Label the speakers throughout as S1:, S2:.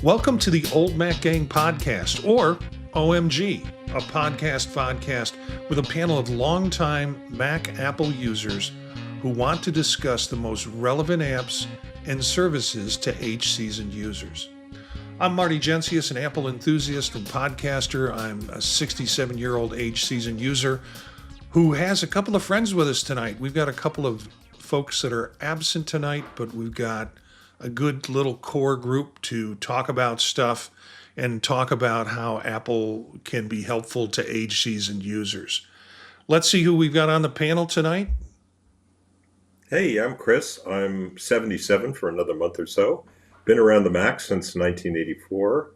S1: Welcome to the Old Mac Gang podcast, or OMG, a podcast with a panel of longtime Mac Apple users who want to discuss the most relevant apps and services to age-seasoned users. I'm Marty, an Apple enthusiast and podcaster. I'm a 67-year-old age-seasoned user who has a couple of friends with us tonight. We've got a couple of folks that are absent tonight, but we've got a good little core group to talk about stuff and talk about how Apple can be helpful to age-seasoned users. Let's see who we've got on the panel tonight.
S2: Hey, I'm Chris. I'm 77 for another month or so. Been around the Mac since 1984.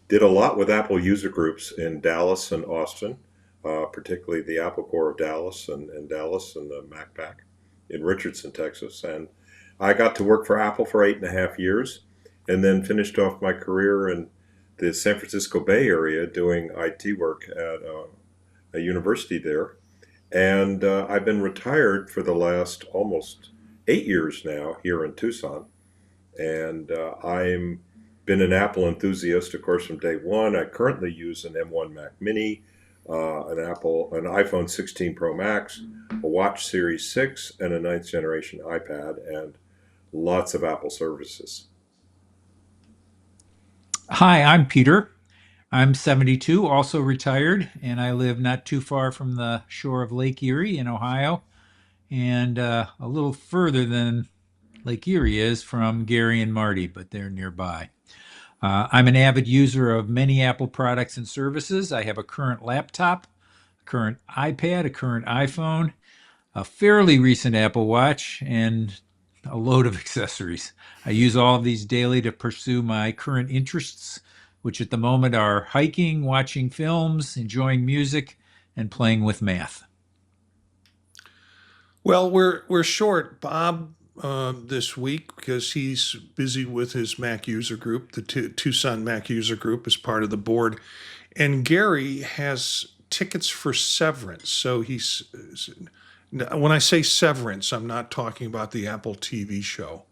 S2: Did a lot with Apple user groups in Dallas and Austin, particularly the Apple Core of Dallas and Dallas and the Mac Pack in Richardson, Texas. And I got to work for Apple for 8.5 years and then finished off my career in the San Francisco Bay Area doing IT work at a university there. And I've been retired for the last almost 8 years now here in Tucson. And I've been an Apple enthusiast, of course, from day one. I currently use an M1 Mac Mini, an iPhone 16 Pro Max, a Watch Series 6, and a 9th generation iPad, and lots of Apple services.
S3: Hi, I'm Peter. I'm 72, also retired, and I live not too far from the shore of Lake Erie in Ohio, and a little further than Lake Erie is from Gary and Marty, but they're nearby. I'm an avid user of many Apple products and services. I have a current laptop, a current iPad, a current iPhone, a fairly recent Apple Watch, and a load of accessories. I use all of these daily to pursue my current interests, which at the moment are hiking, watching films, enjoying music, and playing with math.
S1: Well, we're short Bob this week because he's busy with his Mac user group. The Tucson Mac user group is part of the board, and Gary has tickets for Severance. So when I say Severance, I'm not talking about the Apple TV show.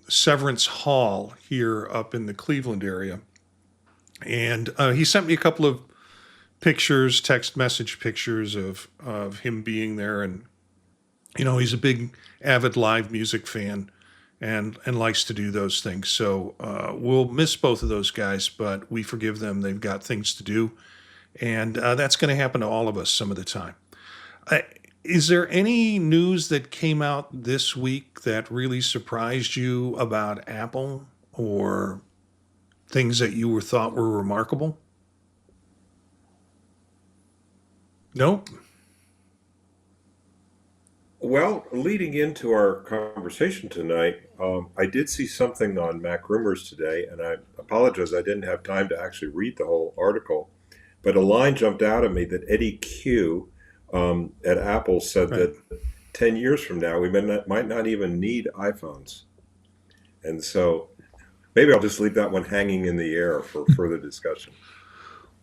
S1: Severance Hall here up in the Cleveland area. And he sent me a couple of pictures, text message pictures of him being there. And, you know, he's a big avid live music fan and likes to do those things. So we'll miss both of those guys, but we forgive them. They've got things to do. And that's going to happen to all of us some of the time. Is there any news that came out this week that really surprised you about Apple or things that you thought were remarkable? Nope.
S2: Well, leading into our conversation tonight, I did see something on Mac Rumors today, and I apologize, I didn't have time to actually read the whole article, but a line jumped out at me that Eddie Q at Apple said that 10 years from now, we might not even need iPhones. And so maybe I'll just leave that one hanging in the air for further discussion.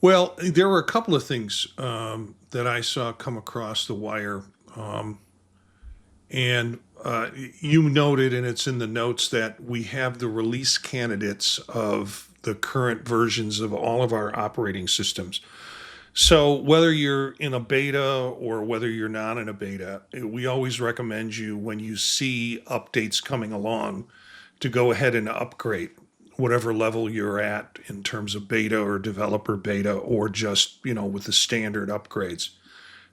S1: Well, there were a couple of things that I saw come across the wire. And you noted, and it's in the notes, that we have the release candidates of the current versions of all of our operating systems. So whether you're in a beta or whether you're not in a beta, we always recommend you, when you see updates coming along, to go ahead and upgrade whatever level you're at in terms of beta or developer beta, or just, you know, with the standard upgrades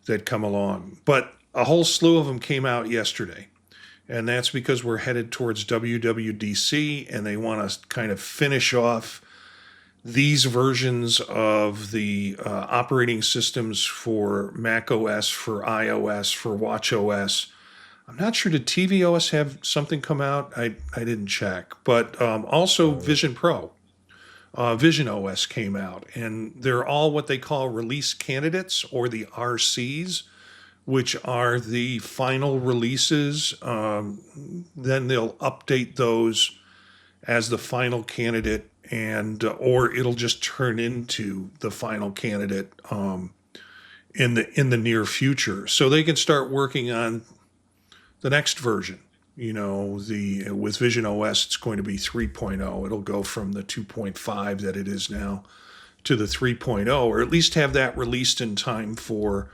S1: that come along. But a whole slew of them came out yesterday. And that's because we're headed towards WWDC, and they want to kind of finish off these versions of the operating systems for Mac OS, for iOS, for watchOS. I'm not sure, did tvOS have something come out? I didn't check. But also Vision Pro. Vision OS came out, and they're all what they call release candidates, or the RCs, which are the final releases. Then they'll update those as the final candidate, and or it'll just turn into the final candidate in the near future, so they can start working on the next version. The with Vision OS, it's going to be 3.0. It'll go from the 2.5 that it is now to the 3.0, or at least have that released in time for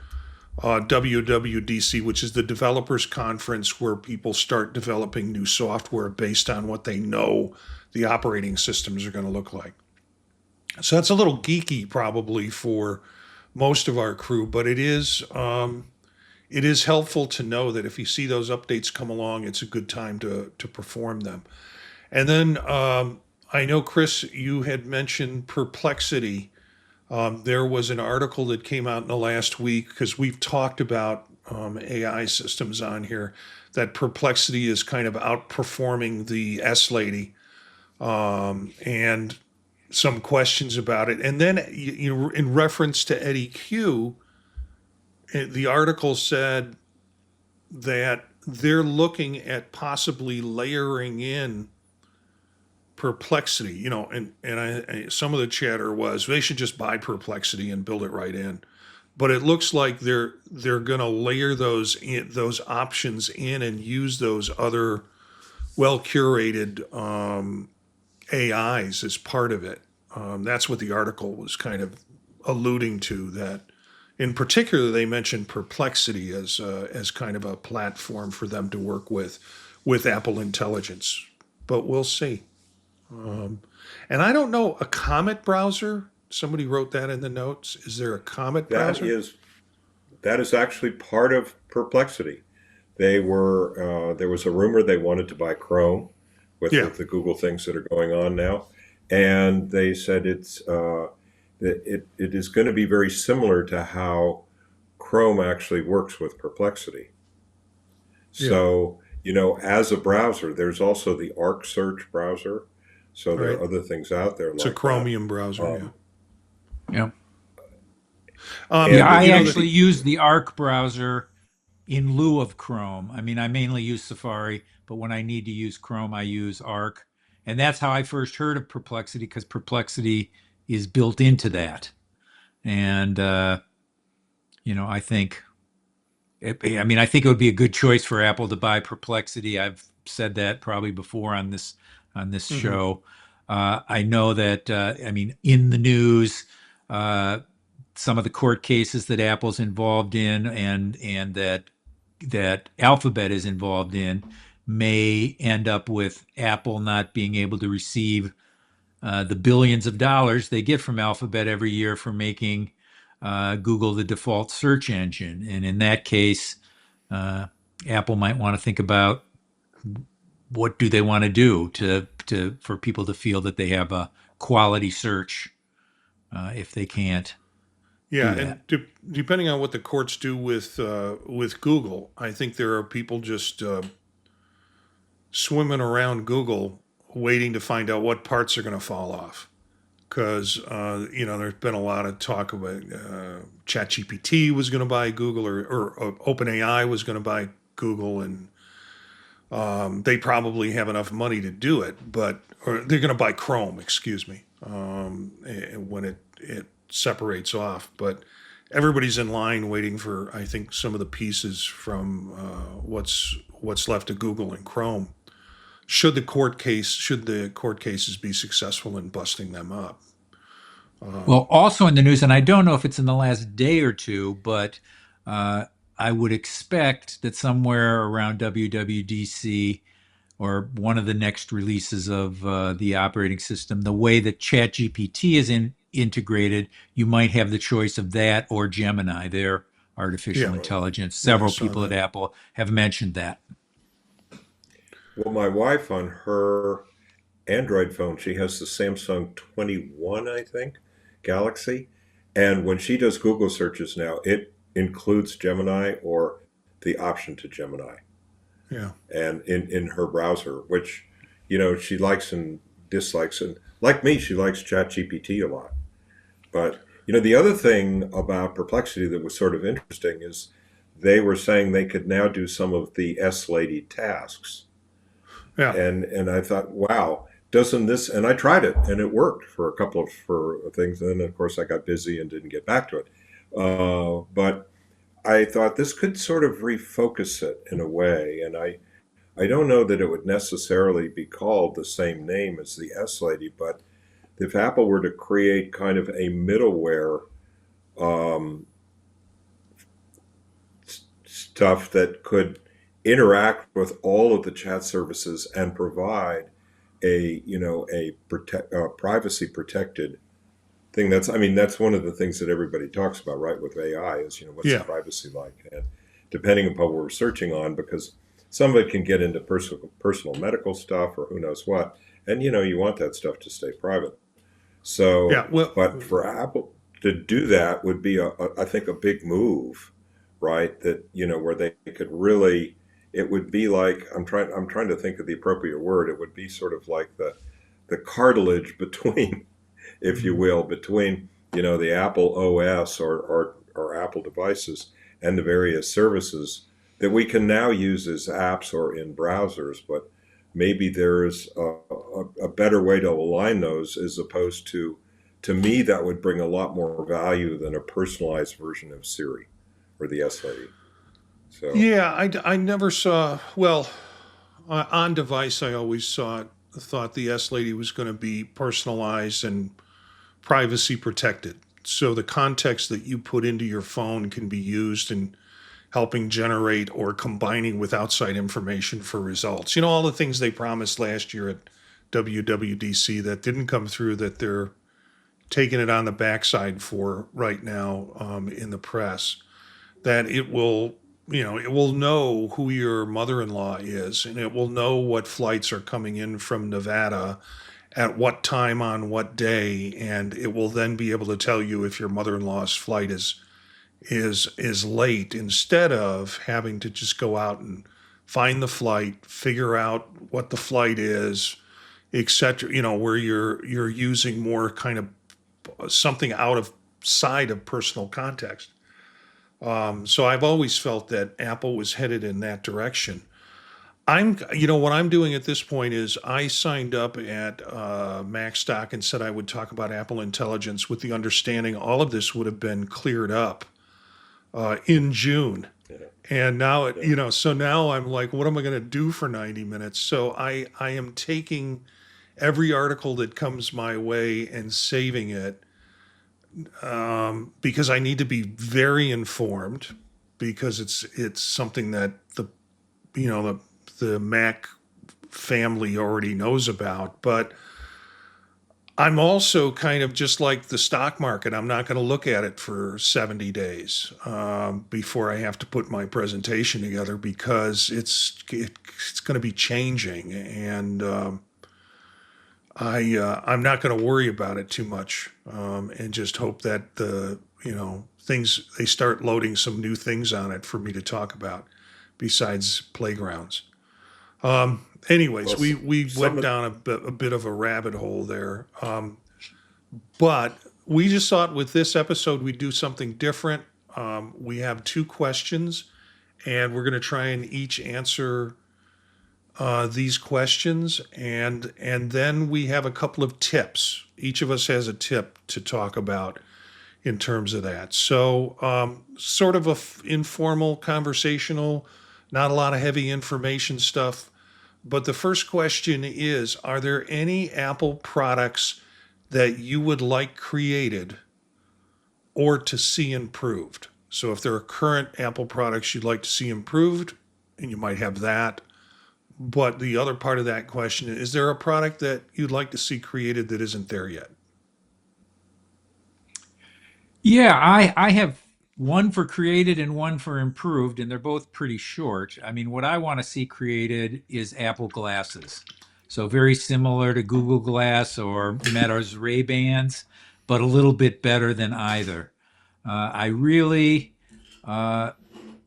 S1: WWDC, which is the developers conference where people start developing new software based on what they know the operating systems are going to look like. So that's a little geeky probably for most of our crew, but it is helpful to know that if you see those updates come along, it's a good time to perform them. And then I know, Chris, you had mentioned Perplexity. There was an article that came out in the last week because we've talked about AI systems on here, that Perplexity is kind of outperforming the S Lady, and some questions about it. And then, in reference to Eddie Q, the article said that they're looking at possibly layering in Perplexity, some of the chatter was they should just buy Perplexity and build it right in. But it looks like they're going to layer those options in and use those other well curated AIs as part of it. That's what the article was kind of alluding to. That, in particular, they mentioned Perplexity as kind of a platform for them to work with Apple Intelligence. But we'll see. And I don't know, a Comet browser. Somebody wrote that in the notes. Is there a Comet
S2: That
S1: browser?
S2: is that is actually part of Perplexity. There was a rumor they wanted to buy Chrome
S1: Yeah.
S2: with the Google things that are going on now, and they said it is going to be very similar to how Chrome actually works with Perplexity.
S1: Yeah.
S2: So, as a browser, there's also the Arc Search browser. So there
S1: Right.
S2: are other things out there
S1: It's a
S2: like that.
S1: Chromium browser. Yeah.
S2: Um,
S3: Yeah. Yeah,
S2: and
S3: I
S2: the
S3: actually use the Arc browser in lieu of Chrome. I mean, I mainly use Safari, but when I need to use Chrome, I use Arc. And that's how I first heard of Perplexity, because Perplexity is built into that. And, I think, I mean, I think it would be a good choice for Apple to buy Perplexity. I've said that probably before on this
S1: Hmm.
S3: show. I know that, I mean, in the news, uh, some of the court cases that Apple's involved in and that Alphabet is involved in may end up with Apple not being able to receive the billions of dollars they get from Alphabet every year for making Google the default search engine. And in that case, uh, Apple might want to think about what do they want to do to for people to feel that they have a quality search if they can't
S1: Yeah,
S3: do
S1: and
S3: that.
S1: depending on what the courts do with Google, I think there are people just swimming around Google waiting to find out what parts are going to fall off. Because there's been a lot of talk about ChatGPT was going to buy Google, or OpenAI was going to buy Google, and they probably have enough money to do it, or they're going to buy Chrome, excuse me, when it separates off. But everybody's in line waiting for, I think, some of the pieces from what's left of Google and Chrome. Should the court cases be successful in busting them up?
S3: Well, also in the news, and I don't know if it's in the last day or two, but uh, I would expect that somewhere around WWDC or one of the next releases of the operating system, the way that ChatGPT is integrated, you might have the choice of that or Gemini, their artificial
S1: Yeah,
S3: intelligence.
S1: yeah, I
S3: Several
S1: saw
S3: people at
S1: that.
S3: Apple have mentioned that.
S2: Well, my wife on her Android phone, she has the Samsung 21, I think, Galaxy. And when she does Google searches now, it includes Gemini or the option to Gemini
S1: Yeah,
S2: and in her browser, which, she likes and dislikes. And like me, she likes ChatGPT a lot. But, the other thing about Perplexity that was sort of interesting is they were saying they could now do some of the S Lady tasks.
S1: yeah,
S2: And I thought, wow, doesn't this? And I tried it, and it worked for a couple of for things. And then, of course, I got busy and didn't get back to it. But I thought this could sort of refocus it in a way, and I don't know that it would necessarily be called the same name as the S Lady, but if Apple were to create kind of a middleware um, stuff that could interact with all of the chat services and provide a privacy protected thing. That's, I mean, that's one of the things that everybody talks about, right, with AI is, what's the
S1: Yeah.
S2: privacy like? And depending upon what we're searching on, because some of it can get into personal medical stuff or who knows what, and you want that stuff to stay private. So,
S1: Yeah. Well,
S2: but for Apple to do that would be, I think, a big move, right? That where they could really, it would be like, I'm trying to think of the appropriate word. It would be sort of like the cartilage between, if you will, between the Apple OS or Apple devices and the various services that we can now use as apps or in browsers, but maybe there's a better way to align those as opposed to me, that would bring a lot more value than a personalized version of Siri or the S Lady. So,
S1: yeah, I never saw, well, on device, I always thought the S Lady was going to be personalized and privacy protected. So the context that you put into your phone can be used in helping generate or combining with outside information for results. All the things they promised last year at WWDC that didn't come through, that they're taking it on the backside for right now, in the press, that it will know who your mother-in-law is, and it will know what flights are coming in from Nevada at what time on what day, and it will then be able to tell you if your mother-in-law's flight is late, instead of having to just go out and find the flight, figure out what the flight is, etc. Where you're using more kind of something out of side of personal context. So I've always felt that Apple was headed in that direction. What I'm doing at this point is I signed up at MacStock and said I would talk about Apple Intelligence with the understanding all of this would have been cleared up in June.
S2: yeah,
S1: And now
S2: yeah.
S1: so now I'm like, what am I going to do for 90 minutes? So I am taking every article that comes my way and saving it, because I need to be very informed, because it's something that the Mac family already knows about. But I'm also kind of just like the stock market. I'm not going to look at it for 70 days before I have to put my presentation together, because it's going to be changing, and I'm not going to worry about it too much, and just hope that the things, they start loading some new things on it for me to talk about besides playgrounds.
S2: Well,
S1: Anyways, we
S2: some
S1: went
S2: of
S1: down a bit of a rabbit hole there, but we just thought with this episode we'd do something different. We have two questions, and we're going to try and each answer these questions, and then we have a couple of tips. Each of us has a tip to talk about in terms of that. So, sort of informal, conversational, not a lot of heavy information stuff. But the first question is: are there any Apple products that you would like created or to see improved? So, if there are current Apple products you'd like to see improved, and you might have that. But the other part of that question is there a product that you'd like to see created that isn't there yet?
S3: Yeah, I have one for created and one for improved, and they're both pretty short. I mean, what I want to see created is Apple glasses. So very similar to Google Glass or Meta's Ray-Bans, but a little bit better than either. I really am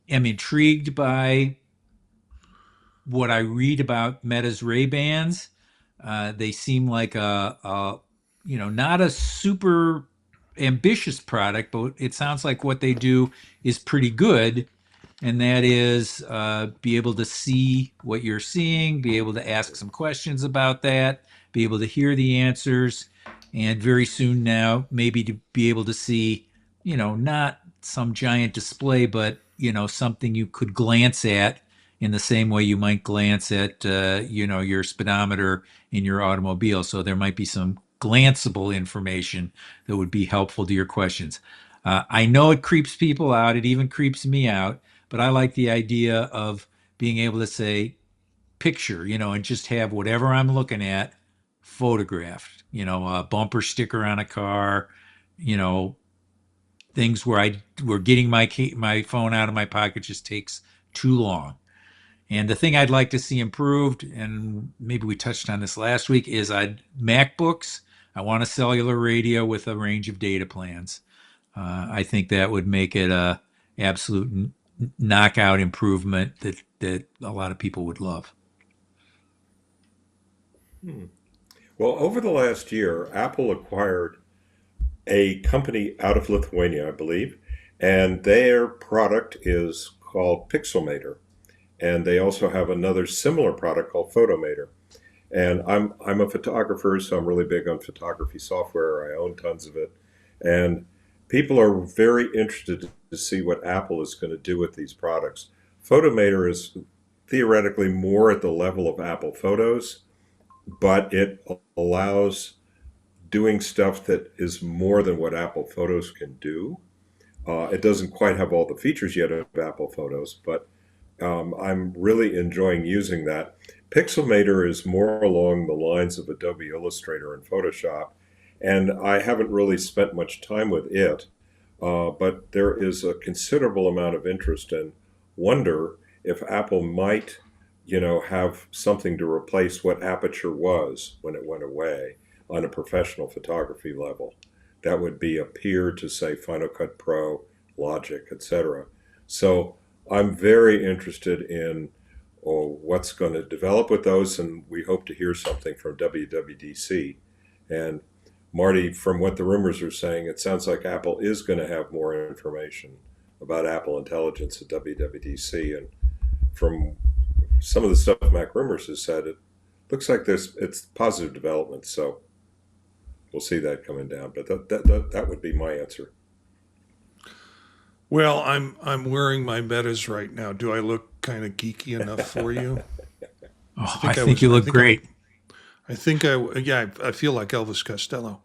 S3: intrigued by what I read about Meta's Ray-Bans. They seem like not a super ambitious product, but it sounds like what they do is pretty good. And that is be able to see what you're seeing, be able to ask some questions about that, be able to hear the answers, and very soon now, maybe to be able to see, not some giant display, but, something you could glance at in the same way you might glance at, your speedometer in your automobile. So there might be some glanceable information that would be helpful to your questions. I know it creeps people out. It even creeps me out, but I like the idea of being able to say picture, and just have whatever I'm looking at photographed, a bumper sticker on a car, you know, things where getting my phone out of my pocket just takes too long. And the thing I'd like to see improved, and maybe we touched on this last week, is MacBooks. I want a cellular radio with a range of data plans. I think that would make it a absolute knockout improvement that a lot of people would love.
S2: Well, over the last year, Apple acquired a company out of Lithuania, I believe, and their product is called Pixelmator. And they also have another similar product called Photomator. And I'm a photographer, so I'm really big on photography software. I own tons of it. And people are very interested to see what Apple is going to do with these products. Photomator is theoretically more at the level of Apple Photos, but it allows doing stuff that is more than what Apple Photos can do. It doesn't quite have all the features yet of Apple Photos, but I'm really enjoying using that. Pixelmator is more along the lines of Adobe Illustrator and Photoshop, and I haven't really spent much time with it, but there is a considerable amount of interest and wonder if Apple might, have something to replace what Aperture was when it went away on a professional photography level. That would be a peer to, say, Final Cut Pro, Logic, etc. So I'm very interested in what's going to develop with those, and we hope to hear something from WWDC. And Marty, from what the rumors are saying, it sounds like Apple is going to have more information about Apple Intelligence at WWDC. And from some of the stuff Mac Rumors has said, it looks like it's positive development. So we'll see that coming down. But that would be my answer.
S1: Well, I'm wearing my Metas right now. Do I look kind of geeky enough for you?
S3: Oh, I think you look great.
S1: I feel like Elvis Costello.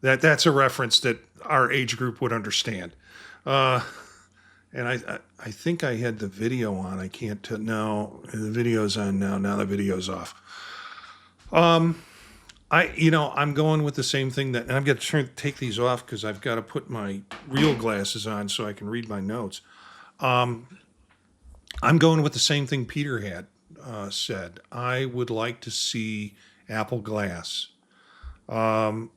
S1: That's a reference that our age group would understand. And I think I had the video on. I can't tell. No, the video's on now. Now the video's off. I'm going with the same thing and I've got to take these off because I've got to put my real glasses on so I can read my notes. I'm going with the same thing Peter had said. I would like to see Apple Glass. I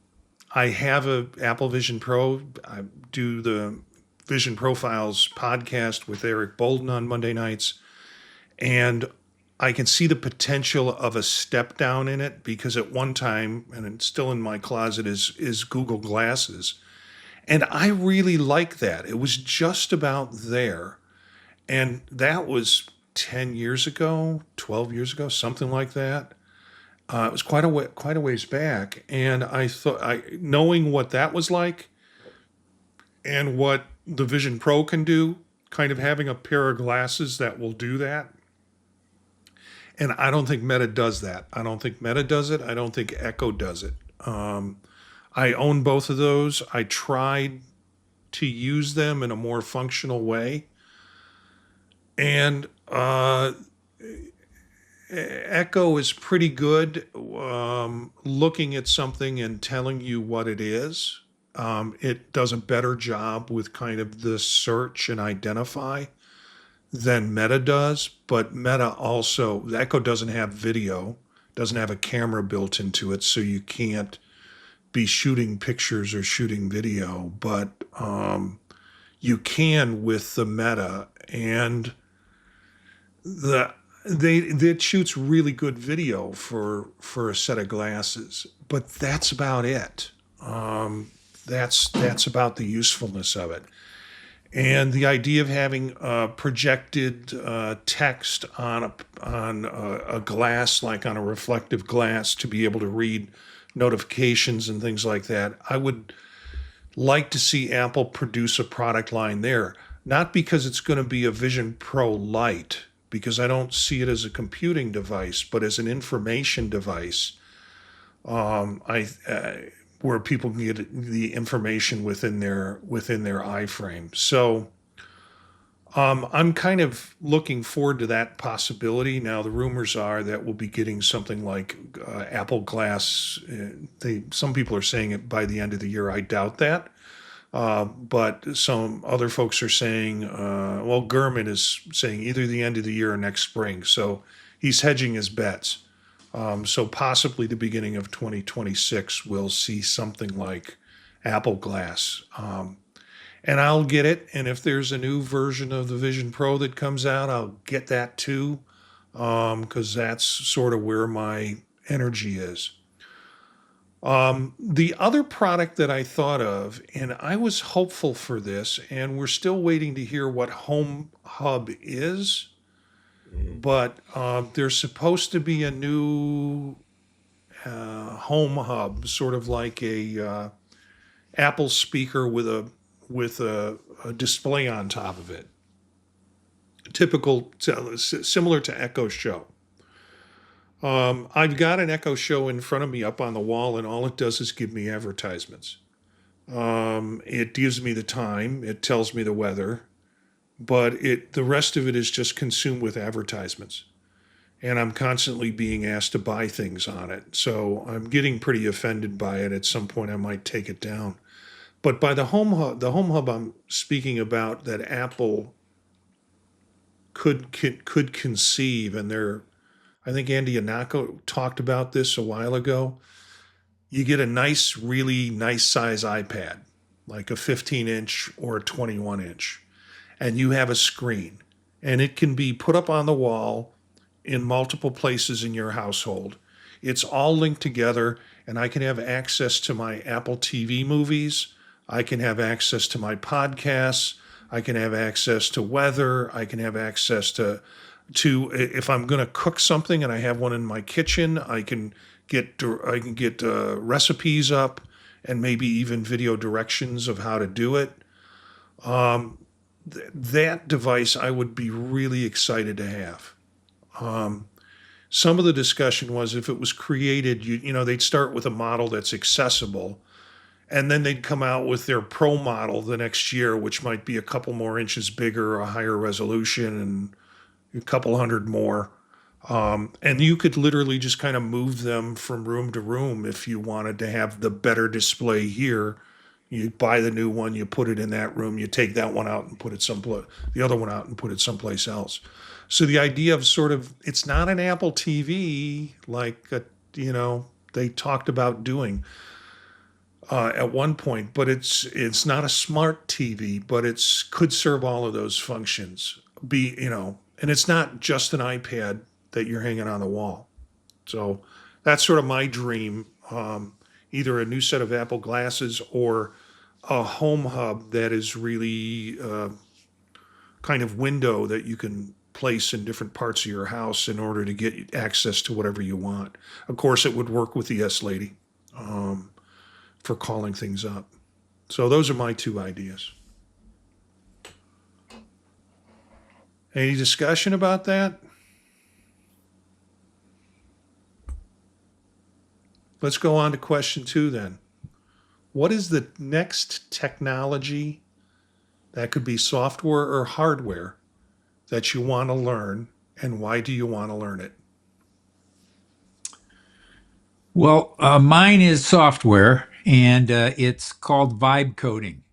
S1: have a Apple Vision Pro. I do the Vision Profiles podcast with Eric Bolden on Monday nights, and I can see the potential of a step down in it because at one time, and it's still in my closet, is Google Glasses. And I really like that. It was just about there. And that was 10 years ago, 12 years ago, something like that. It was quite a ways back. And I thought, knowing what that was like and what the Vision Pro can do, kind of having a pair of glasses that will do that. And I don't think Meta does that. I don't think Meta does it. I don't think Echo does it. I own both of those. I tried to use them in a more functional way. And Echo is pretty good looking at something and telling you what it is. It does a better job with kind of the search and identify than Meta does, but Meta also, Echo doesn't have video, doesn't have a camera built into it, so you can't be shooting pictures or shooting video, but you can with the Meta, and it shoots really good video for a set of glasses, but that's about it. That's about the usefulness of it. And the idea of having projected text on a glass, like on a reflective glass, to be able to read notifications and things like that, I would like to see Apple produce a product line there. not because it's going to be a Vision Pro Lite, because I don't see it as a computing device, but as an information device. I Where people can get the information within their iframe. So I'm kind of looking forward to that possibility. Now the rumors are that we'll be getting something like Apple Glass. Some people are saying it by the end of the year. I doubt that. But some other folks are saying, well, Gurman is saying either the end of the year or next spring. So he's hedging his bets. So possibly the beginning of 2026, we'll see something like Apple Glass. And I'll get it. And if there's a new version of the Vision Pro that comes out, I'll get that too, because that's sort of where my energy is. The other product that I thought of, and I was hopeful for this, and we're still waiting to hear what Home Hub is, but there's supposed to be a new Home Hub, sort of like a Apple speaker with a display on top of it, typical, similar to Echo Show. I've got an Echo Show in front of me up on the wall, and all it does is give me advertisements. It gives me the time, it tells me the weather, but the rest of it is just consumed with advertisements. And I'm constantly being asked to buy things on it. So I'm getting pretty offended by it. At some point, I might take it down. But by the Home Hub I'm speaking about that Apple could conceive, and I think Andy Anako talked about this a while ago. You get a nice, really nice size iPad, like a 15-inch or a 21-inch, and you have a screen, and it can be put up on the wall in multiple places in your household. It's all linked together, and I can have access to my Apple TV movies. I can have access to my podcasts. I can have access to weather. I can have access to if I'm going to cook something and I have one in my kitchen, I can get recipes up and maybe even video directions of how to do it. That device I would be really excited to have. Some of the discussion was if it was created, they'd start with a model that's accessible, and then they'd come out with their pro model the next year, which might be a couple more inches bigger, a higher resolution, and a couple hundred more. And you could literally just kind of move them from room to room if you wanted to have the better display here. You buy the new one, you put it in that room, you take that one out and put it the other one out and put it someplace else. So the idea of sort of, it's not an Apple TV like, they talked about doing at one point, but it's not a smart TV, but could serve all of those functions. And it's not just an iPad that you're hanging on the wall. So that's sort of my dream. Either a new set of Apple glasses or a Home Hub that is really kind of window that you can place in different parts of your house in order to get access to whatever you want. Of course, it would work with the S Lady for calling things up. So those are my two ideas. Any discussion about that? Let's go on to question 2 then. What is the next technology, that could be software or hardware, that you want to learn, and why do you want to learn it?
S3: Well, mine is software, and it's called vibe coding.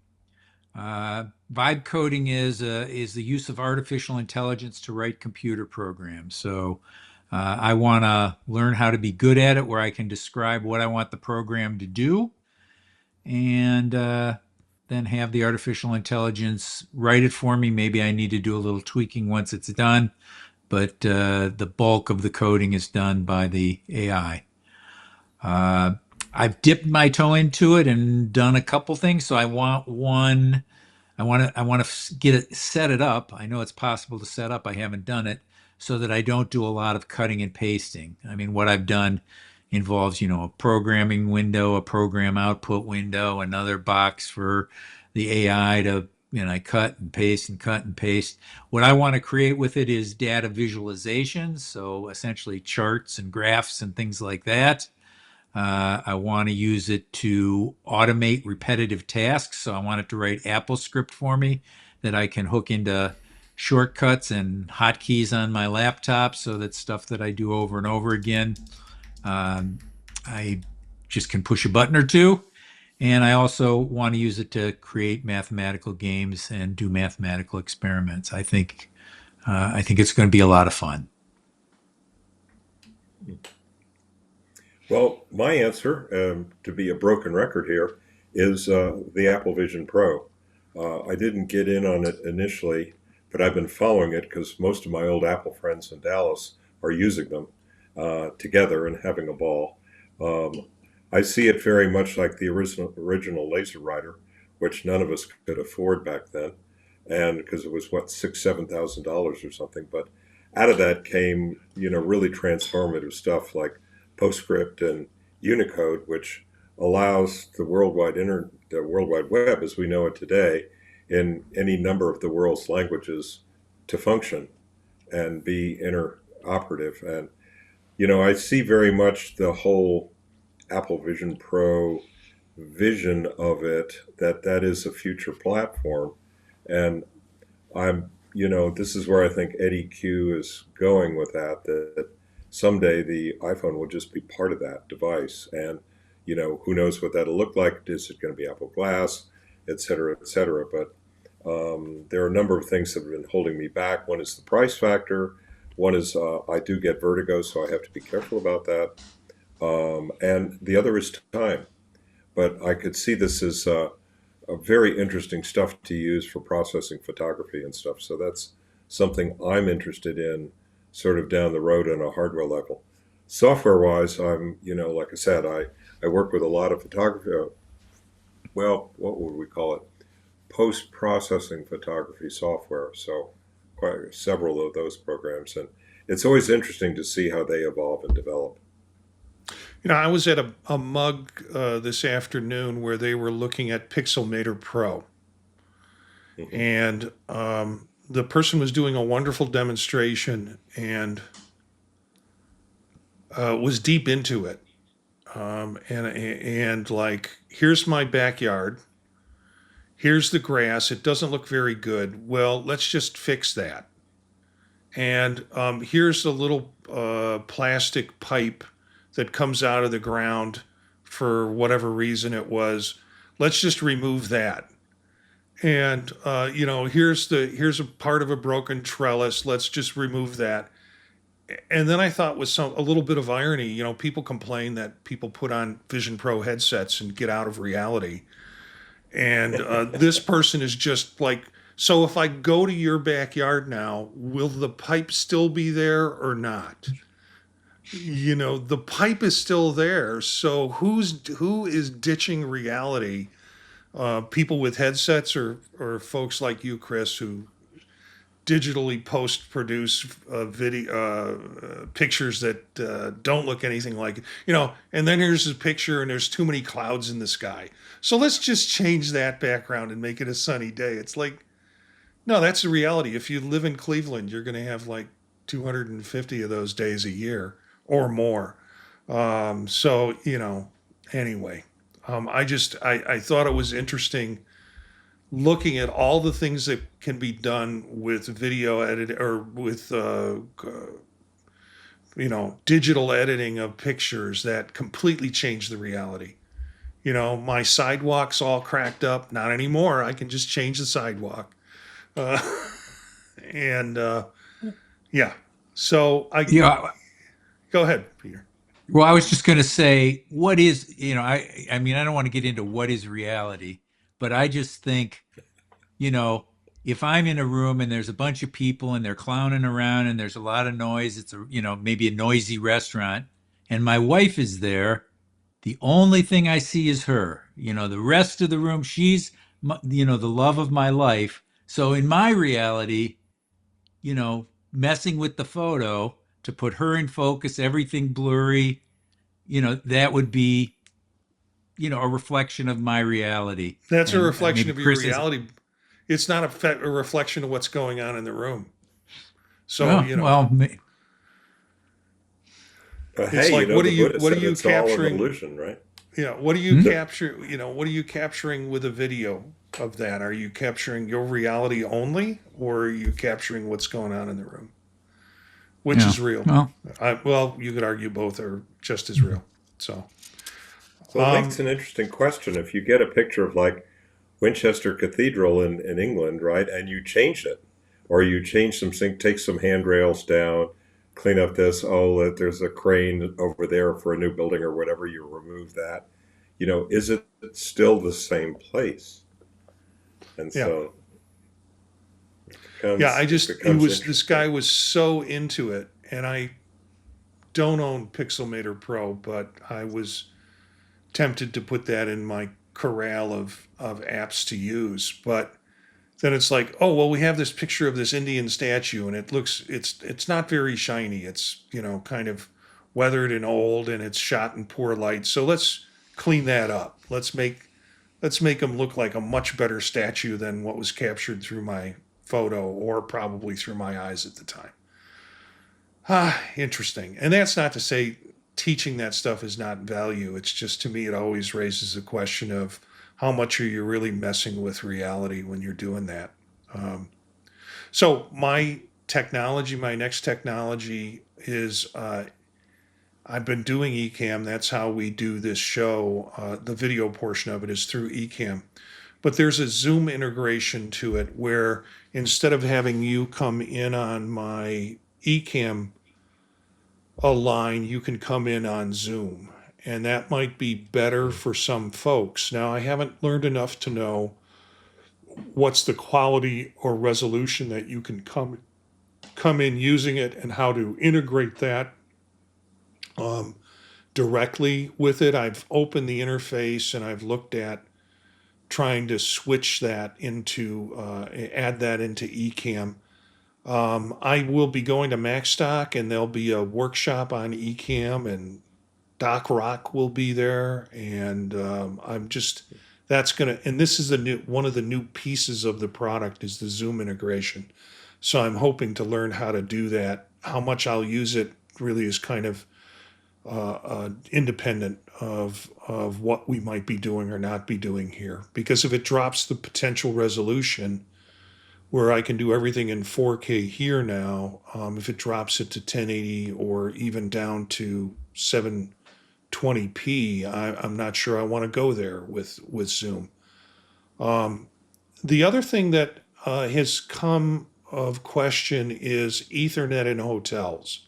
S3: Vibe coding is the use of artificial intelligence to write computer programs. So I want to learn how to be good at it, where I can describe what I want the program to do, and then have the artificial intelligence write it for me. Maybe I need to do a little tweaking once it's done, but the bulk of the coding is done by the AI. I've dipped my toe into it and done a couple things. So I want one. I want to set it up. I know it's possible to set up. I haven't done it, so that I don't do a lot of cutting and pasting. I mean, what I've done involves, a programming window, a program output window, another box for the AI to, and I cut and paste and cut and paste. What I want to create with it is data visualizations, so essentially charts and graphs and things like that. I want to use it to automate repetitive tasks. So I want it to write Apple script for me that I can hook into shortcuts and hotkeys on my laptop. So that's stuff that I do over and over again. Um, I just can push a button or two. And I also want to use it to create mathematical games and do mathematical experiments. I think it's going to be a lot of fun.
S2: Well, my answer, to be a broken record here, is the Apple Vision Pro. I didn't get in on it initially, but I've been following it because most of my old Apple friends in Dallas are using them together and having a ball. Um, I see it very much like the original Laser Rider, which none of us could afford back then, and because it was what, $7,000 or something. But out of that came, really transformative stuff like PostScript and Unicode, which allows the World Wide Web as we know it today, in any number of the world's languages, to function and be interoperative. And I see very much the whole Apple Vision Pro vision of it, that is a future platform. And this is where I think Eddie Q is going with that someday the iPhone will just be part of that device. And, who knows what that'll look like? Is it going to be Apple Glass, et cetera, et cetera? But there are a number of things that have been holding me back. One is the price factor. One is I do get vertigo, so I have to be careful about that. And the other is time. But I could see this as a very interesting stuff to use for processing photography and stuff. So that's something I'm interested in sort of down the road on a hardware level. Software wise, I'm, like I said, I work with a lot of photography. Well, what would we call it? Post-processing photography software. So quite several of those programs. And it's always interesting to see how they evolve and develop.
S1: I was at a mug this afternoon where they were looking at Pixelmator Pro.
S2: Mm-hmm.
S1: And the person was doing a wonderful demonstration and was deep into it. And like, here's my backyard. Here's the grass. It doesn't look very good. Well, let's just fix that. And here's a little plastic pipe that comes out of the ground for whatever reason it was. Let's just remove that. And here's a part of a broken trellis. Let's just remove that. And then I thought with a little bit of irony, people complain that people put on Vision Pro headsets and get out of reality. And this person is just like, so if I go to your backyard now, will the pipe still be there or not? The pipe is still there. So who is ditching reality? People with headsets or folks like you, Chris, who digitally post-produce video pictures that don't look anything like it. And then here's a picture and there's too many clouds in the sky. So let's just change that background and make it a sunny day. It's like, no, that's the reality. If you live in Cleveland, you're going to have like 250 of those days a year or more. Anyway, I thought it was interesting looking at all the things that can be done with video edit or with digital editing of pictures that completely change the reality. My sidewalk's all cracked up. Not anymore. I can just change the sidewalk. Uh, and yeah. So go ahead, Peter.
S3: Well, I was just going to say, what is, I mean, I don't want to get into what is reality, but I just think, if I'm in a room and there's a bunch of people and they're clowning around and there's a lot of noise, it's maybe a noisy restaurant, and my wife is there, the only thing I see is her. The rest of the room, she's, the love of my life. So in my reality, messing with the photo to put her in focus, everything blurry, that would be, a reflection of my reality.
S1: That's a
S3: And
S1: reflection
S3: maybe
S1: of your
S3: Chris
S1: reality. It's not a reflection of what's going on in the room. So,
S3: Oh, well,
S1: it's
S2: Hey,
S1: like,
S2: the Buddha
S1: what are
S2: said
S1: you
S2: it's all an
S1: capturing?
S2: illusion, right?
S1: What do you
S3: hmm?
S1: capture? What are you capturing with a video of that? Are you capturing your reality only, or are you capturing what's going on in the room? Which
S3: Yeah.
S1: is real?
S3: Well,
S1: Well, you could argue both are just as
S3: mhm.
S1: real. So,
S2: So it makes
S1: um,
S2: an interesting question. If you get a picture of like Winchester Cathedral in England, right, and you change it, or you change take some handrails down, clean up this, oh, there's a crane over there for a new building or whatever, you remove that. Is it still the same place? And
S1: yeah,
S2: so
S1: yeah.
S2: it becomes
S1: This
S2: interesting.
S1: guy was so into it, and I don't own Pixelmator Pro, but I was tempted to put that in my corral of apps to use. But then it's like, oh well, we have this picture of this Indian statue, and it's not very shiny. It's kind of weathered and old, and it's shot in poor light. So let's clean that up. Let's make them look like a much better statue than what was captured through my photo or probably through my eyes at the time. Ah, interesting. And that's not to say teaching that stuff is not value. It's just to me, it always raises the question of how much are you really messing with reality when you're doing that. Um, so my next technology is I've been doing Ecamm. That's how we do this show. The video portion of it is through Ecamm. But there's a Zoom integration to it where instead of having you come in on my Ecamm a line, you can come in on Zoom. And that might be better
S2: Hmm.
S1: for some folks. Now, I haven't learned enough to know what's the quality or resolution that you can come in using it and how to integrate that um, directly with it. I've opened the interface and I've looked at trying to switch that into add that into Ecamm. I will be going to Macstock and there'll be a workshop on Ecamm and Doc Rock will be there, and I'm just that's gonna. And this is the new one of the new pieces of the product is the Zoom integration. So I'm hoping to learn how to do that. How much I'll use it really is kind of independent of what we might be doing or not be doing here. Because if it drops the potential resolution where I can do everything in 4K here now, if it drops it to 1080 or even down to 720p, I'm not sure I want to go there with Zoom. Um, the other thing that has come of question is Ethernet in hotels.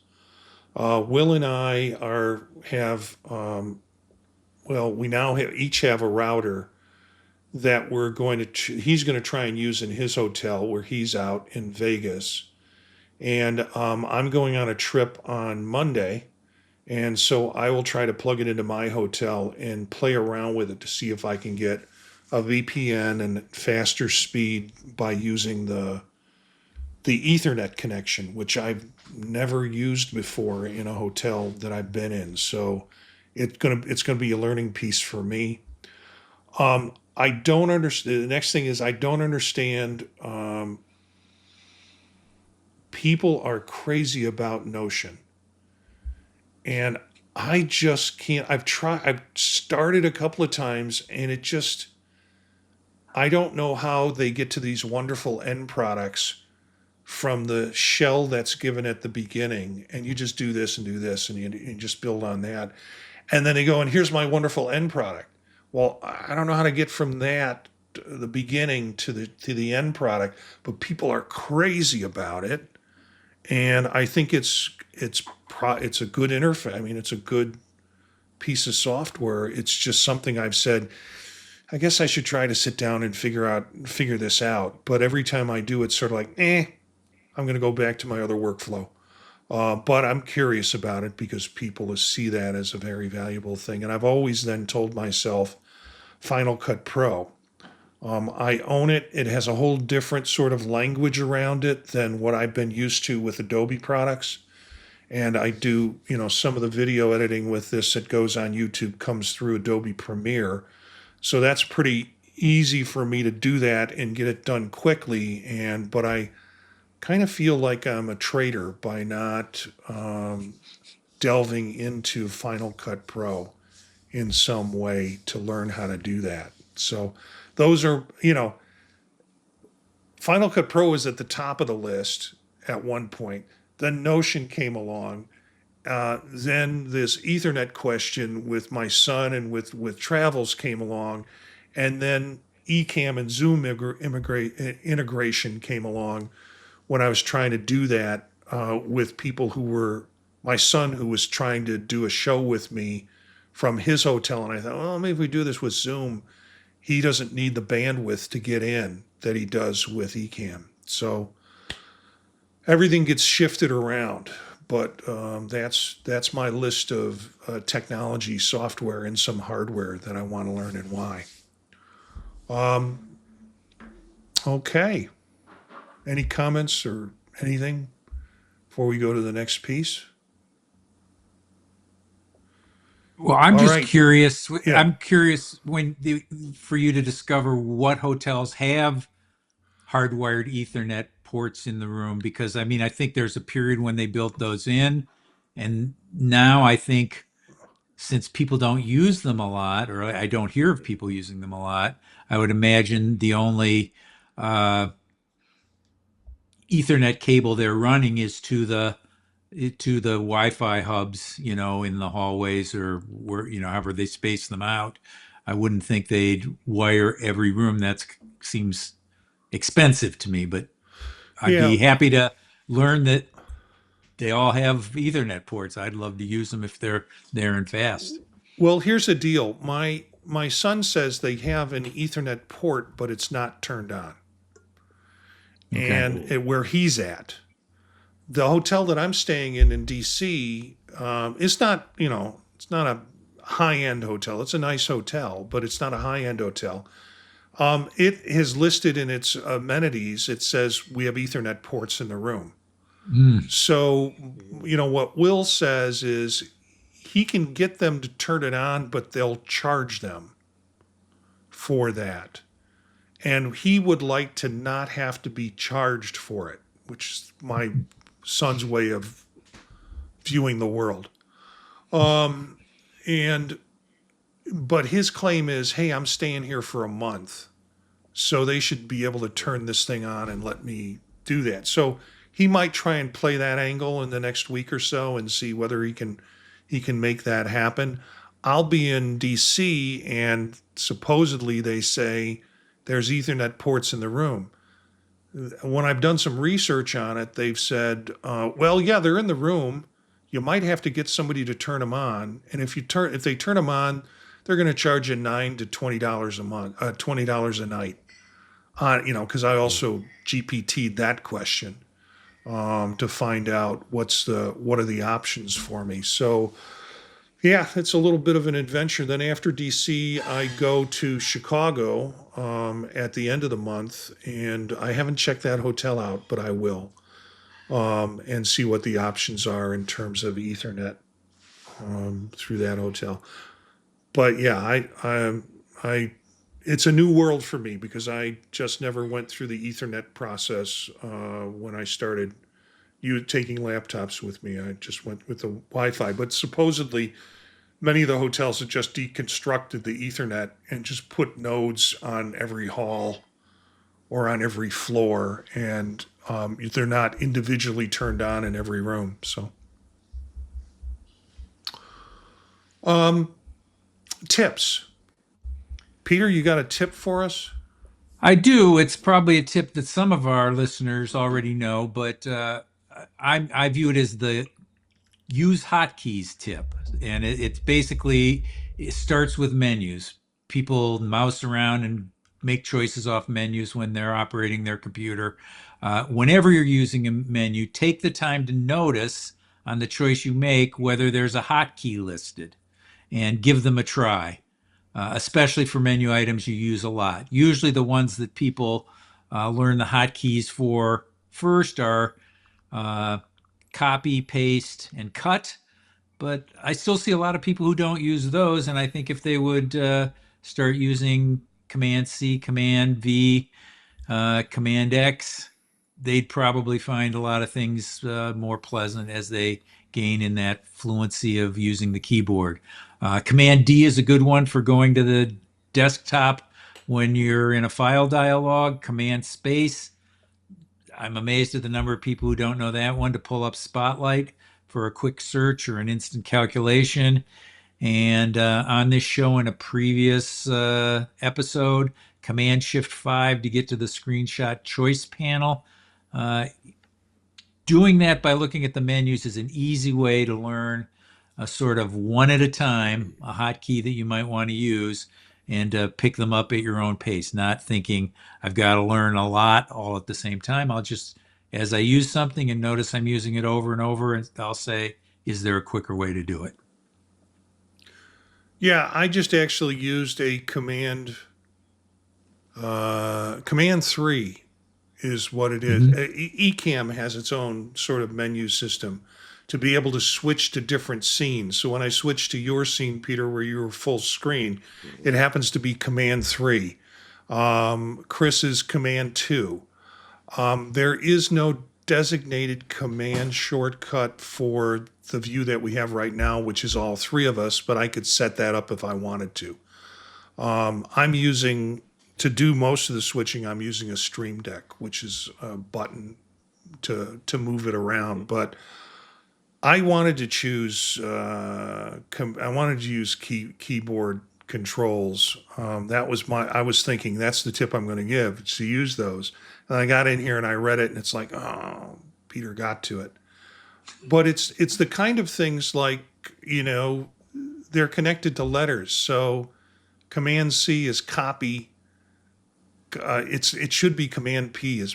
S1: Will and I have well, we now each have a router that we're going to he's going to try and use in his hotel where he's out in Vegas, and I'm going on a trip on Monday, and so I will try to plug it into my hotel and play around with it to see if I can get a VPN and faster speed by using the Ethernet connection, which I've never used before in a hotel that I've been in. So it's gonna be a learning piece for me. I don't understand. The next thing is I don't understand. People are crazy about Notion, and I just can't. I've started a couple of times, and it just I don't know how they get to these wonderful end products from the shell that's given at the beginning, and you just do this and do this, and you just build on that, and then they go and here's my wonderful end product. Well, I don't know how to get from that the beginning to the end product, but people are crazy about it, and I think it's a good interface. I mean, it's a good piece of software. It's just something I've said. I guess I should try to sit down and figure this out. But every time I do, it's sort of like, I'm going to go back to my other workflow. But I'm curious about it because people see that as a very valuable thing. And I've always then told myself Final Cut Pro. I own it. It has a whole different sort of language around it than what I've been used to with Adobe products. And I do, some of the video editing with this that goes on YouTube comes through Adobe Premiere. So that's pretty easy for me to do that and get it done quickly. But I kind of feel like I'm a traitor by not delving into Final Cut Pro in some way to learn how to do that. So those are, Final Cut Pro is at the top of the list at one point. Then Notion came along. Then this Ethernet question with my son and with Travels came along. And then Ecamm and Zoom integration came along when I was trying to do that with people who were my son, who was trying to do a show with me from his hotel. And I thought, well, maybe if we do this with Zoom, he doesn't need the bandwidth to get in that he does with Ecamm. So everything gets shifted around. But that's my list of technology, software, and some hardware that I want to learn and why. Okay. Any comments or anything before we go to the next piece?
S3: Well, I'm
S1: All
S3: just
S1: right.
S3: curious.
S1: Yeah.
S3: I'm curious for you to discover what hotels have hardwired Ethernet ports in the room, because I mean, I think there's a period when they built those in, and now I think since people don't use them a lot, or I don't hear of people using them a lot, I would imagine the only uh, Ethernet cable they're running is to the Wi-Fi hubs, in the hallways or where, however they space them out. I wouldn't think they'd wire every room. That seems expensive to me, but I'd
S1: Yeah.
S3: be happy to learn that they all have Ethernet ports. I'd love to use them if they're there and fast.
S1: Well, here's the deal. My son says they have an Ethernet port, but it's not turned on.
S3: Okay.
S1: Where he's at, the hotel that I'm staying in DC, it's not, it's not a high end hotel. It's a nice hotel, but it's not a high end hotel. It is listed in its amenities. It says we have Ethernet ports in the room.
S3: Mm.
S1: So, what Will says is he can get them to turn it on, but they'll charge them for that. And he would like to not have to be charged for it, which is my son's way of viewing the world. And but his claim is, hey, I'm staying here for a month, so they should be able to turn this thing on and let me do that. So he might try and play that angle in the next week or so and see whether he can make that happen. I'll be in DC, and supposedly they say there's Ethernet ports in the room. When I've done some research on it, they've said, well, yeah, they're in the room. You might have to get somebody to turn them on, and if they turn them on, they're going to charge you $9 to $20 a month, $20 a night. Because I also GPT'd that question to find out what are the options for me. So yeah, it's a little bit of an adventure. Then after DC, I go to Chicago at the end of the month, and I haven't checked that hotel out, but I will, and see what the options are in terms of Ethernet through that hotel. But yeah, it's a new world for me because I just never went through the Ethernet process when I started you taking laptops with me. I just went with the Wi-Fi. But supposedly, many of the hotels have just deconstructed the Ethernet and just put nodes on every hall or on every floor, and they're not individually turned on in every room. So, tips. Peter, you got a tip for us?
S3: I do. It's probably a tip that some of our listeners already know, but I view it as the use hotkeys tip. And it's basically, it starts with menus. People mouse around and make choices off menus when they're operating their computer. Whenever you're using a menu, take the time to notice on the choice you make whether there's a hotkey listed and give them a try, especially for menu items you use a lot. Usually, the ones that people learn the hotkeys for first are uh, copy, paste, and cut. But I still see a lot of people who don't use those, and I think if they would start using Command C, Command V, Command X, they'd probably find a lot of things more pleasant as they gain in that fluency of using the keyboard. Command D is a good one for going to the desktop when you're in a file dialog. Command Space, I'm amazed at the number of people who don't know that one, to pull up Spotlight for a quick search or an instant calculation. And on this show in a previous episode, Command Shift 5 to get to the screenshot choice panel. Doing that by looking at the menus is an easy way to learn a sort of one at a time, a hotkey that you might want to use, and pick them up at your own pace, not thinking I've got to learn a lot all at the same time. I'll just, as I use something and notice I'm using it over and over, and I'll say, is there a quicker way to do it?
S1: Yeah, I just actually used a command 3 is what it is. Ecamm has its own sort of menu system to be able to switch to different scenes. So when I switch to your scene, Peter, where you were full screen, it happens to be command 3. Chris's command 2. There is no designated command shortcut for the view that we have right now, which is all three of us, but I could set that up if I wanted to. I'm using, to do most of the switching, I'm using a Stream Deck, which is a button to move it around. But I wanted to choose, I wanted to use keyboard controls. I was thinking that's the tip I'm going to give, to use those. And I got in here and I read it and it's like, oh, Peter got to it. But it's the kind of things like, they're connected to letters. So Command C is copy. It should be Command P is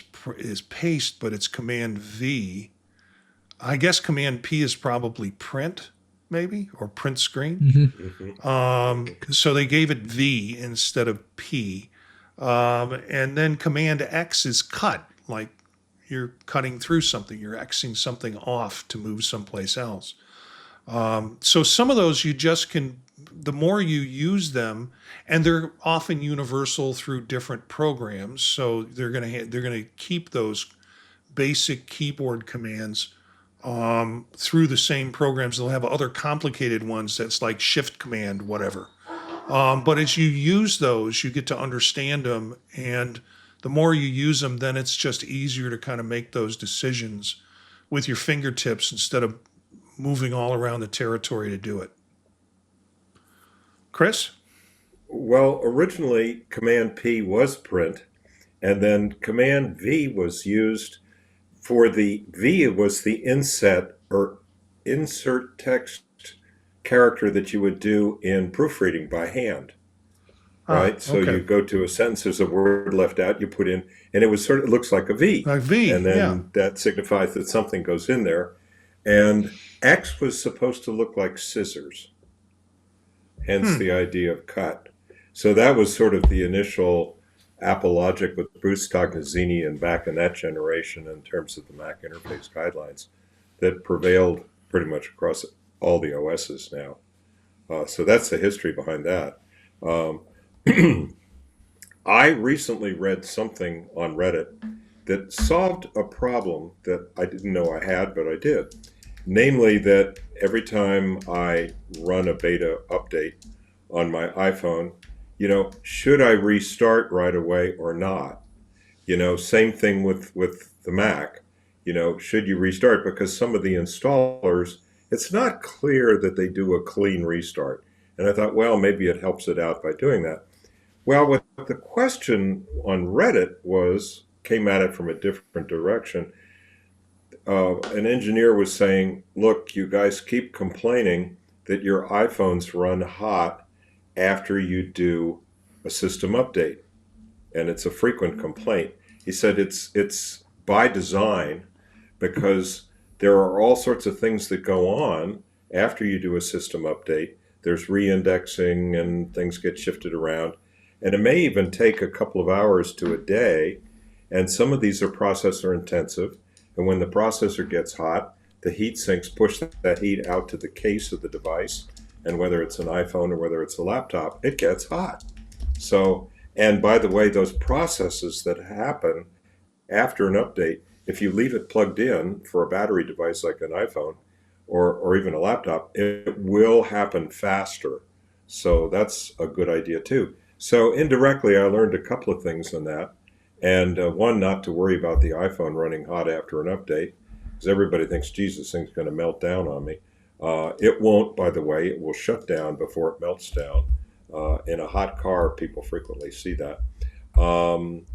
S1: paste, but it's Command V. I guess Command P is probably print, maybe, or print screen. So they gave it V instead of P. And then Command X is cut, like you're cutting through something, you're Xing something off to move someplace else. So some of those you just can, the more you use them, and they're often universal through different programs, so they're gonna keep those basic keyboard commands through the same programs. They'll have other complicated ones that's like Shift Command, whatever. But as you use those, you get to understand them, and the more you use them, then it's just easier to kind of make those decisions with your fingertips instead of moving all around the territory to do it. Chris?
S2: Well, originally Command P was print, and then Command V was used for the V was the inset or insert text character that you would do in proofreading by hand. Right? So
S1: okay.
S2: you go to a sentence, there's a word left out, you put in, and it looks like a V.
S1: A V,
S2: and then that signifies that something goes in there. And X was supposed to look like scissors, hence the idea of cut. So that was sort of the initial apologic with Bruce Tognazzini and back in that generation in terms of the Mac interface guidelines that prevailed pretty much across all the OSs now. So that's the history behind that. I recently read something on Reddit that solved a problem that I didn't know I had, but I did. Namely that every time I run a beta update on my iPhone, should I restart right away or not? Same thing with the Mac. Should you restart? Because some of the installers, it's not clear that they do a clean restart. And I thought, well, maybe it helps it out by doing that. Well, what the question on Reddit came at it from a different direction. An engineer was saying, look, you guys keep complaining that your iPhones run hot after you do a system update. And it's a frequent complaint. He said it's by design because there are all sorts of things that go on after you do a system update. There's re-indexing and things get shifted around. And it may even take a couple of hours to a day. And some of these are processor intensive. And when the processor gets hot, the heat sinks push that heat out to the case of the device. And whether it's an iPhone or whether it's a laptop, it gets hot. So And by the way, those processes that happen after an update, if you leave it plugged in for a battery device like an iPhone or even a laptop, it will happen faster. So that's a good idea too. So indirectly, I learned a couple of things on that. And one, not to worry about the iPhone running hot after an update, because everybody thinks, geez, this thing's going to melt down on me. It won't, by the way. It will shut down before it melts down. In a hot car, people frequently see that. Um,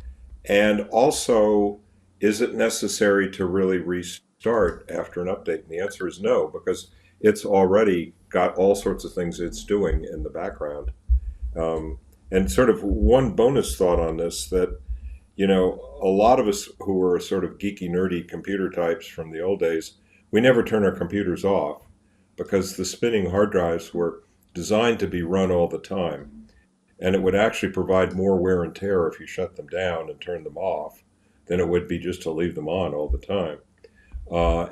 S2: and also, is it necessary to really restart after an update? And the answer is no, because it's already got all sorts of things it's doing in the background. Um, and sort of one bonus thought on this that, a lot of us who were sort of geeky, nerdy computer types from the old days, we never turn our computers off because the spinning hard drives were designed to be run all the time. And it would actually provide more wear and tear if you shut them down and turn them off than it would be just to leave them on all the time.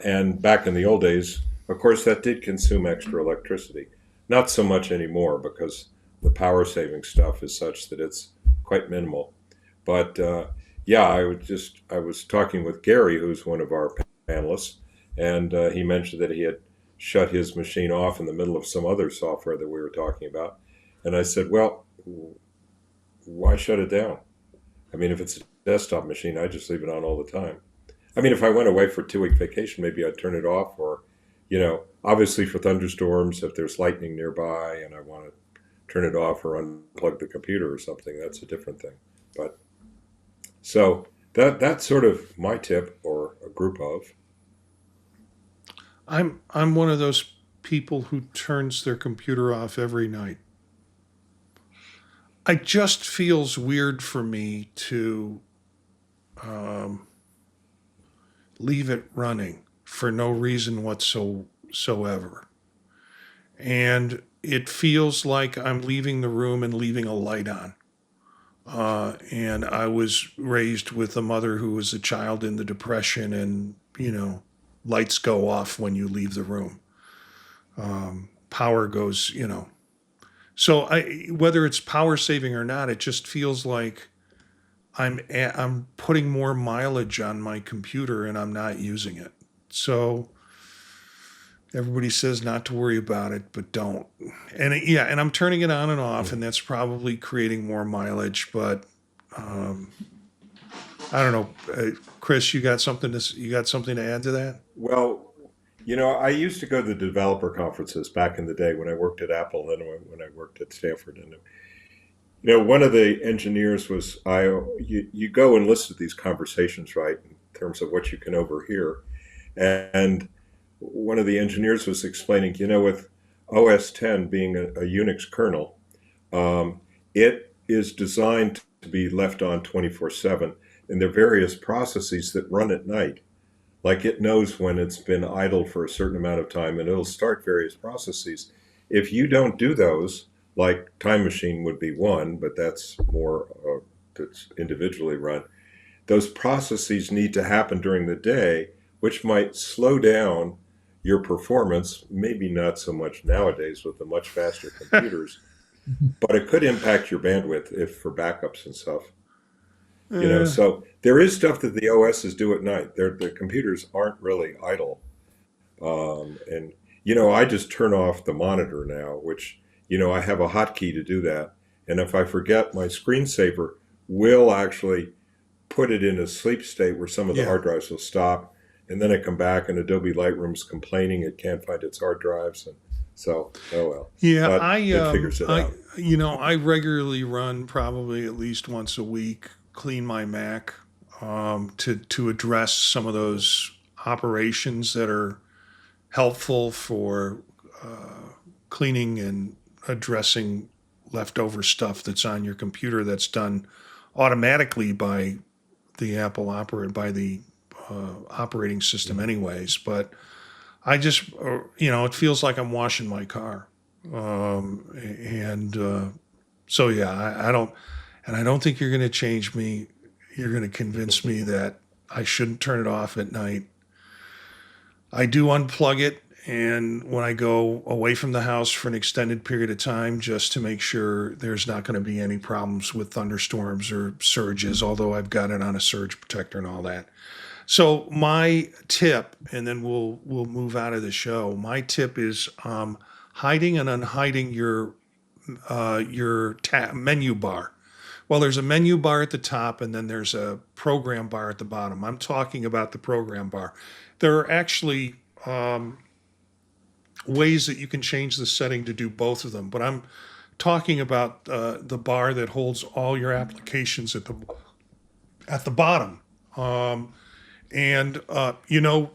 S2: And back in the old days, of course, that did consume extra electricity. Not so much anymore because the power saving stuff is such that it's quite minimal. But yeah, I was talking with Gary, who's one of our panelists, and he mentioned that he had shut his machine off in the middle of some other software that we were talking about. And I said, well, why shut it down? I mean, if it's a desktop machine, I just leave it on all the time. I mean, if I went away for a 2 week vacation, maybe I'd turn it off, or, obviously for thunderstorms, if there's lightning nearby and I want to turn it off or unplug the computer or something, that's a different thing. But so that's sort of my tip, or a group of.
S1: I'm one of those people who turns their computer off every night. It just feels weird for me to um, leave it running for no reason whatsoever. And it feels like I'm leaving the room and leaving a light on. And I was raised with a mother who was a child in the Depression, and, lights go off when you leave the room. Power goes. So whether it's power saving or not, it just feels like I'm putting more mileage on my computer and I'm not using it. So everybody says not to worry about it, but don't. And yeah, and I'm turning it on and off, and that's probably creating more mileage. But um, I don't know, Chris, you got something to add to that?
S2: Well, I used to go to the developer conferences back in the day when I worked at Apple and when I worked at Stanford. And, one of the engineers was, you go and listen to these conversations, right, in terms of what you can overhear. And one of the engineers was explaining, with OS 10 being a Unix kernel, it is designed to be left on 24/7. And there are various processes that run at night. Like it knows when it's been idle for a certain amount of time and it'll start various processes. If you don't do those, like Time Machine would be one, but that's more that's individually run. Those processes need to happen during the day, which might slow down your performance, maybe not so much nowadays with the much faster computers, but it could impact your bandwidth if for backups and stuff.
S1: Uh,
S2: So there is stuff that the OSs do at night. The computers aren't really idle. And I just turn off the monitor now, which I have a hotkey to do that. And if I forget, my screensaver will actually put it in a sleep state where some of the
S1: yeah,
S2: hard drives will stop, and then I come back and Adobe Lightroom's complaining it can't find its hard drives, and so oh well.
S1: yeah.
S2: But it figures it out.
S1: I regularly run probably at least once a week, clean my Mac to address some of those operations that are helpful for cleaning and addressing leftover stuff that's on your computer that's done automatically by the operating system anyways. But I just it feels like I'm washing my car. And so yeah, I don't, and I don't think you're going to change me. You're going to convince me that I shouldn't turn it off at night. I do unplug it and when I go away from the house for an extended period of time, just to make sure there's not going to be any problems with thunderstorms or surges, although I've got it on a surge protector and all that. So my tip, and then we'll move out of the show. My tip is hiding and unhiding your menu bar. Well, there's a menu bar at the top, and then there's a program bar at the bottom. I'm talking about the program bar. There are actually ways that you can change the setting to do both of them, but I'm talking about the bar that holds all your applications at the bottom. And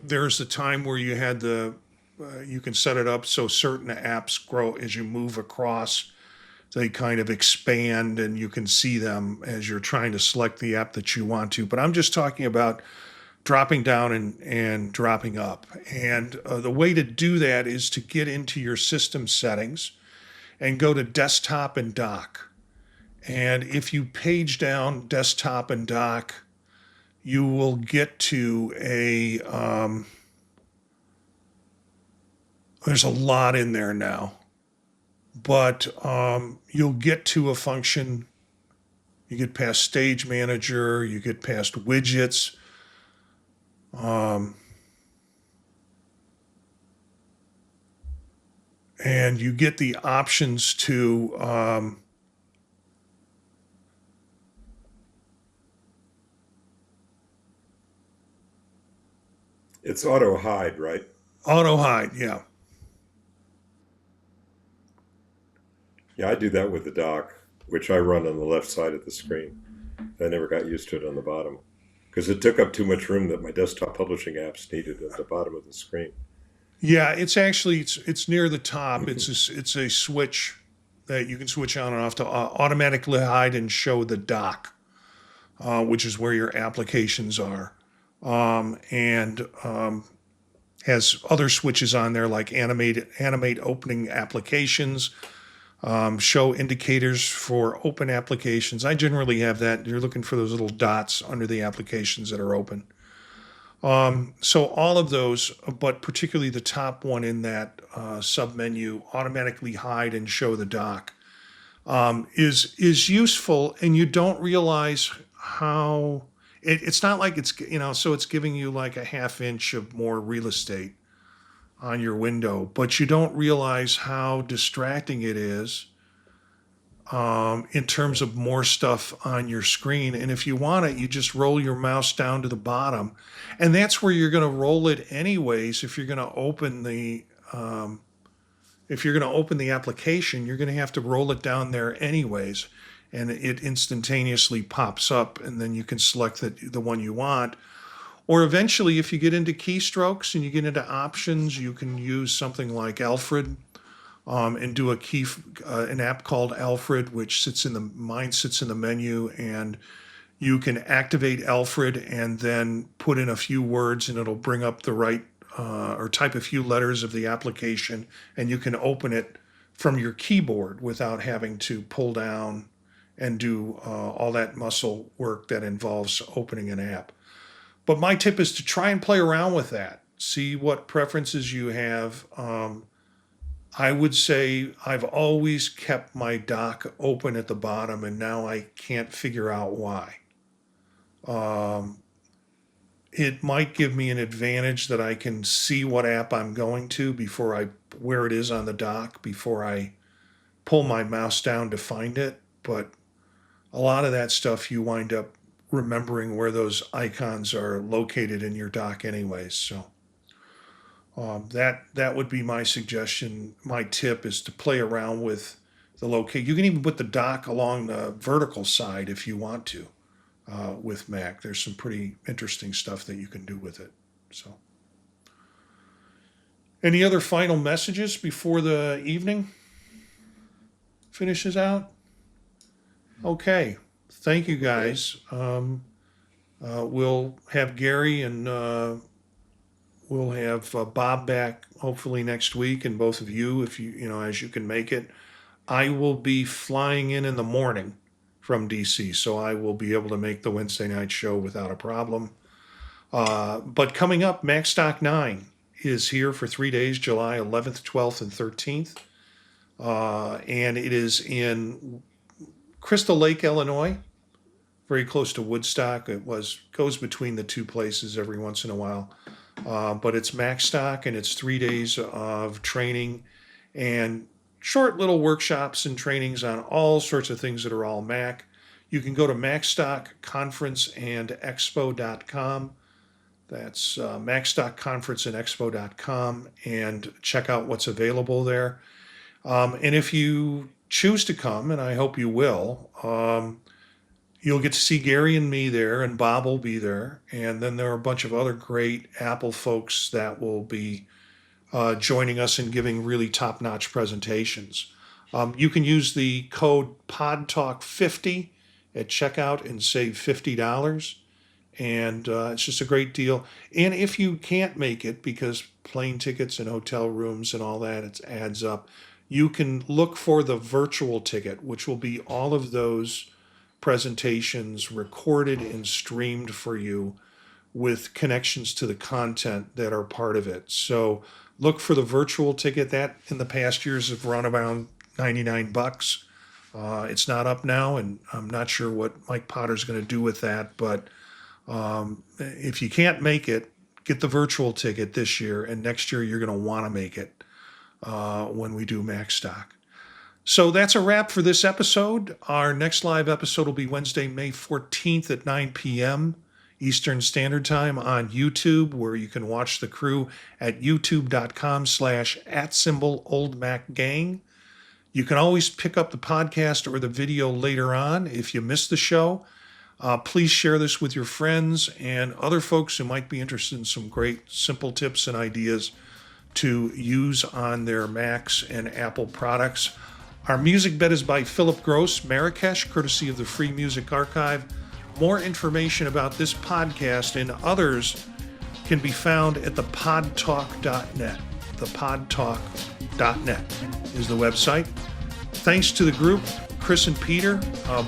S1: there's a time where you had you can set it up so certain apps grow as you move across. They kind of expand and you can see them as you're trying to select the app that you want to. But I'm just talking about dropping down and dropping up. And the way to do that is to get into your system settings and go to desktop and dock. And if you page down desktop and dock, you will get to there's a lot in there now, but you'll get to a function. You get past stage manager, you get past widgets. And you get the options to
S2: It's auto hide, right?
S1: auto hide. Yeah.
S2: Yeah, I do that with the dock, which I run on the left side of the screen. I never got used to it on the bottom because it took up too much room that my desktop publishing apps needed at the bottom of the screen.
S1: Yeah, it's near the top. It's a switch that you can switch on and off to automatically hide and show the dock, which is where your applications are, and has other switches on there like animate opening applications, show indicators for open applications. I generally have that. You're looking for those little dots under the applications that are open. So all of those, but particularly the top one in that submenu, automatically hide and show the dock, is useful, and you don't realize how it's not like so it's giving you like a half inch of more real estate on your window, but you don't realize how distracting it is in terms of more stuff on your screen. And if you want it, you just roll your mouse down to the bottom, and that's where you're going to roll it anyways. If you're going to open the application, you're going to have to roll it down there anyways, and it instantaneously pops up, and then you can select the one you want. Or eventually, if you get into keystrokes and you get into options, you can use something like Alfred, and do an app called Alfred, which sits in the menu, and you can activate Alfred and then put in a few words, and it'll bring up the right or type a few letters of the application, and you can open it from your keyboard without having to pull down and do all that muscle work that involves opening an app. But my tip is to try and play around with that. See what preferences you have. I would say I've always kept my dock open at the bottom, and now I can't figure out why. It might give me an advantage that I can see what app I'm going to where it is on the dock before I pull my mouse down to find it. But a lot of that stuff you wind up remembering where those icons are located in your dock anyways. So that would be my suggestion. My tip is to play around with the location. You can even put the dock along the vertical side if you want to with Mac. There's some pretty interesting stuff that you can do with it. So, any other final messages before the evening finishes out? Okay. Thank you, guys. We'll have Gary and we'll have Bob back hopefully next week, and both of you, if as you can make it. I will be flying in the morning from DC, so I will be able to make the Wednesday night show without a problem. But coming up, MacStock 9 is here for 3 days, July 11th, 12th, and 13th. And it is in Crystal Lake, Illinois, very close to Woodstock. Goes between the two places every once in a while. But it's MacStock, and it's 3 days of training and short little workshops and trainings on all sorts of things that are all Mac. You can go to MacStockConferenceandExpo.com. That's MacStockConferenceandExpo.com, and check out what's available there. And if you choose to come, and I hope you will, you'll get to see Gary and me there, and Bob will be there. And then there are a bunch of other great Apple folks that will be joining us and giving really top-notch presentations. You can use the code PodTalk50 at checkout and save $50. And it's just a great deal. And if you can't make it, because plane tickets and hotel rooms and all that, it adds up, you can look for the virtual ticket, which will be all of those presentations recorded and streamed for you with connections to the content that are part of it. So look for the virtual ticket. That in the past years have run around $99. It's not up now, and I'm not sure what Mike Potter's going to do with that. But if you can't make it, get the virtual ticket this year, and next year you're going to want to make it when we do MacStock. So that's a wrap for this episode. Our next live episode will be Wednesday, May 14th at 9 p.m. Eastern Standard Time on YouTube, where you can watch the crew at youtube.com/@OldMacGang. You can always pick up the podcast or the video later on if you missed the show. Please share this with your friends and other folks who might be interested in some great simple tips and ideas to use on their Macs and Apple products. Our music bed is by Philip Gross, Marrakesh, courtesy of the Free Music Archive. More information about this podcast and others can be found at thepodtalk.net. Thepodtalk.net is the website. Thanks to the group, Chris and Peter,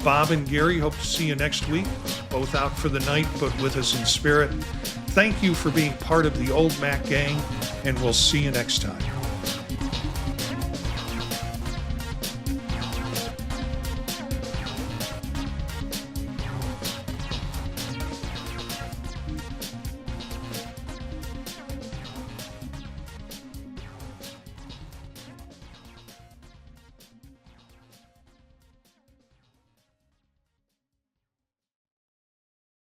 S1: Bob and Gary. Hope to see you next week, both out for the night, but with us in spirit. Thank you for being part of the Old Mac Gang, and we'll see you next time.